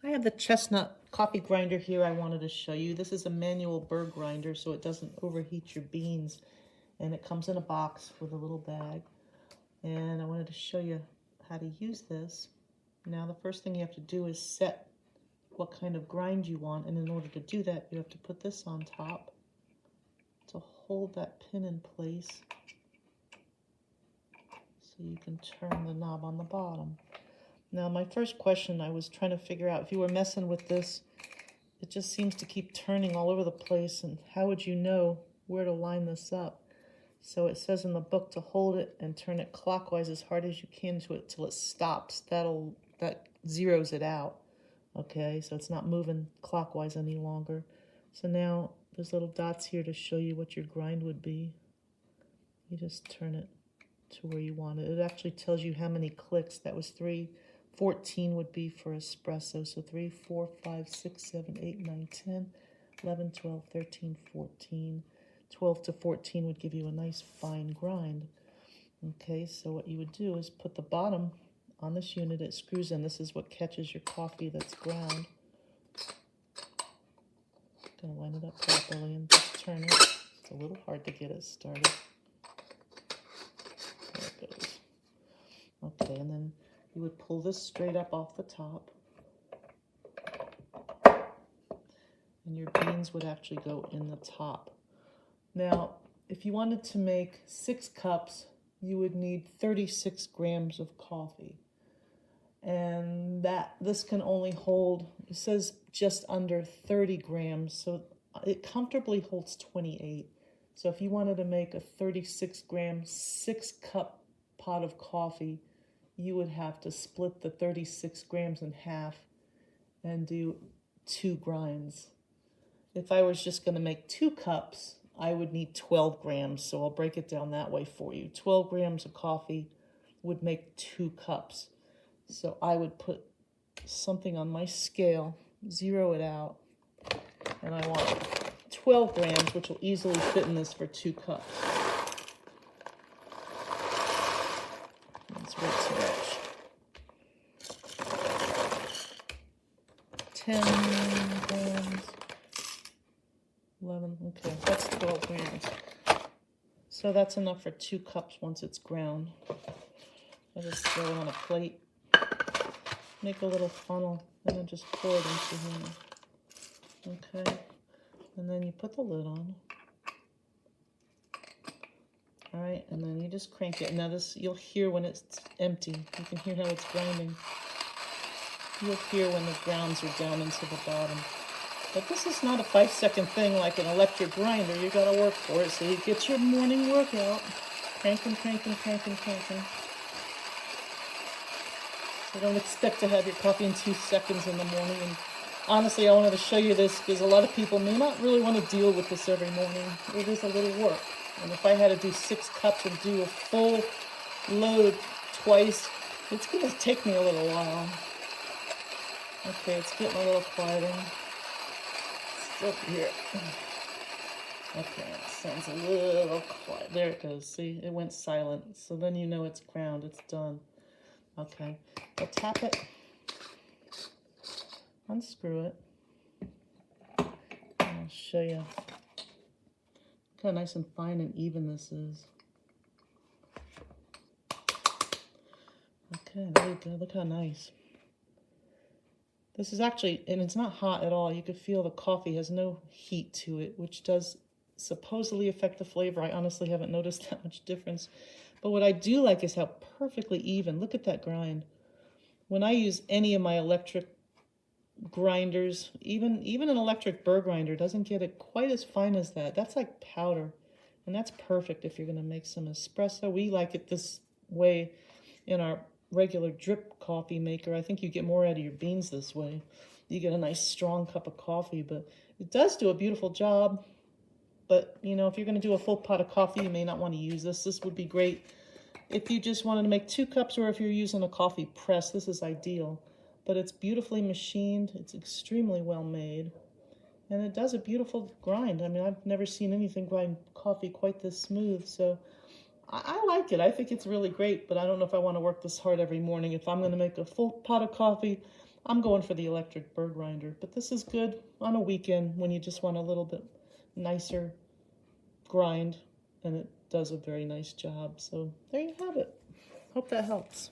I have the chestnut coffee grinder here I wanted to show you. This is a manual burr grinder so it doesn't overheat your beans. And it comes in a box with a little bag. And I wanted to show you how to use this. Now the first thing you have to do is set what kind of grind you want. And in order to do that, you have to put this on top to hold that pin in place. So you can turn the knob on the bottom. Now my first question, I was trying to figure out if you were messing with this, it just seems to keep turning all over the place, and how would you know where to line this up? So it says in the book to hold it and turn it clockwise as hard as you can to it till it stops. That zeroes it out. Okay, so it's not moving clockwise any longer. So now there's little dots here to show you what your grind would be. You just turn it to where you want it. It actually tells you how many clicks. That was 314 would be for espresso. So 3, 4, 5, 6, 7, 8, 9, 10, 11, 12, 13, 14. 12 to 14 would give you a nice fine grind. Okay, so what you would do is put the bottom on this unit. It screws in. This is what catches your coffee that's ground. Gonna line it up properly and just turn it. It's a little hard to get it started. There it goes. Okay, and then you would pull this straight up off the top. And your beans would actually go in the top. Now, if you wanted to make 6 cups, you would need 36 grams of coffee. And this can only hold, it says just under 30 grams, so it comfortably holds 28. So if you wanted to make a 36 gram, 6 cup pot of coffee, you would have to split the 36 grams in half and do 2 grinds. If I was just going to make 2 cups, I would need 12 grams, so I'll break it down that way for you. 12 grams of coffee would make 2 cups. So I would put something on my scale, zero it out, and I want 12 grams, which will easily fit in this for 2 cups. That's way too much. 10 grams. 11, okay, that's 12 grams. So that's enough for 2 cups once it's ground. I just throw it on a plate, make a little funnel, and then just pour it into here. Okay, and then you put the lid on. All right, and then you just crank it. Now this, you'll hear when it's empty. You can hear how it's grinding. You'll hear when the grounds are down into the bottom. But this is not a 5-second thing like an electric grinder. You gotta work for it. So you get your morning workout. Cranking, cranking, cranking, cranking. So don't expect to have your coffee in 2 seconds in the morning. And honestly, I wanted to show you this because a lot of people may not really want to deal with this every morning. It is a little work. And if I had to do 6 cups and do a full load twice, it's gonna take me a little while. Okay, it's getting a little quieter. Up here. Okay, it sounds a little quiet. There it goes. See, it went silent. So then you know it's ground. It's done. Okay, I'll tap it. Unscrew it. And I'll show you. Look how nice and fine and even this is. Okay, there you go. Look how nice. This is actually, and it's not hot at all. You could feel the coffee has no heat to it, which does supposedly affect the flavor. I honestly haven't noticed that much difference. But what I do like is how perfectly even. Look at that grind. When I use any of my electric grinders, even an electric burr grinder doesn't get it quite as fine as that. That's like powder. And that's perfect if you're going to make some espresso. We like it this way in our regular drip coffee maker. I think you get more out of your beans this way. You get a nice strong cup of coffee, but it does do a beautiful job. But you know, if you're going to do a full pot of coffee, you may not want to use this. This would be great if you just wanted to make 2 cups, or if you're using a coffee press. This is ideal. But it's beautifully machined. It's extremely well made, and it does a beautiful grind. I mean, I've never seen anything grind coffee quite this smooth. So I like it. I think it's really great, but I don't know if I want to work this hard every morning. If I'm going to make a full pot of coffee, I'm going for the electric bird grinder, but this is good on a weekend when you just want a little bit nicer grind, and it does a very nice job. So there you have it. Hope that helps.